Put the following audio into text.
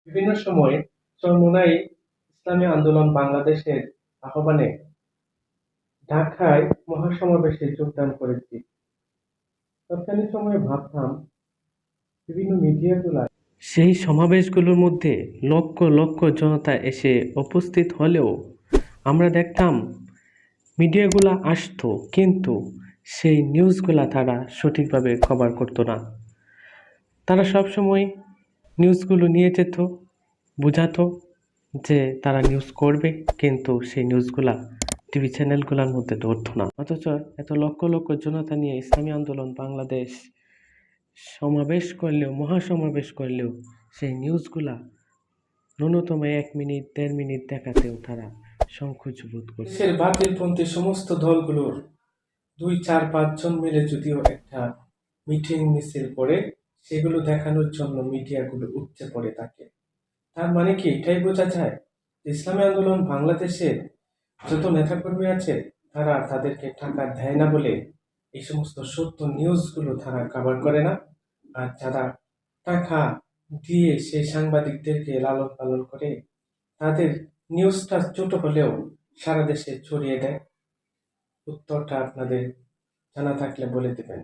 বিভিন্ন সময়ে চরমোনাই ইসলামী আন্দোলন বাংলাদেশের আহ্বানে ঢাকায় মহাসমাবেশে যোগদান করেছি। তৎকালীন সময়ে ভাবতাম বিভিন্ন মিডিয়াগুলা সেই সমাবেশগুলোর মধ্যে লক্ষ লক্ষ জনতা এসে উপস্থিত হলেও আমরা দেখতাম মিডিয়াগুলা আসতো, কিন্তু সেই নিউজগুলা তারা সঠিকভাবে কভার করতো না। তারা সবসময় নিউজগুলো নিয়ে যেত, বোঝাতো যে তারা নিউজ করবে, কিন্তু সেই নিউজগুলা টিভি চ্যানেলগুলোর মধ্যে ধরতো না। অথচ এত লক্ষ লক্ষ জনতা নিয়ে ইসলামী আন্দোলন বাংলাদেশ সমাবেশ করলেও, মহাসমাবেশ করলেও সেই নিউজগুলা ন্যূনতম 1 মিনিট 1.5 মিনিট দেখাতেও তারা সংকোচ বোধ করছে। দেশের বাতিলপন্থী সমস্ত দলগুলোর 2, 4, 5 জন মিলে যদিও একটা মিটিং মিছিল করে সেগুলো দেখানোর জন্য মিডিয়াগুলো উপচে পড়ে থাকে। তার মানে কি এটাই বোঝা যায় ইসলামী আন্দোলন বাংলাদেশের যত নেতাকর্মী আছে তারা তাদেরকে টাকা দেয় না বলে এই সমস্ত সত্য নিউজগুলো তারা কভার করে না, আর যারা টাকা দিয়ে সেই সাংবাদিকদেরকে লালন পালন করে তাদের নিউজটা ছোট হলেও সারা দেশে ছড়িয়ে দেয়। উত্তরটা আপনাদের জানা থাকলে বলে দেবেন।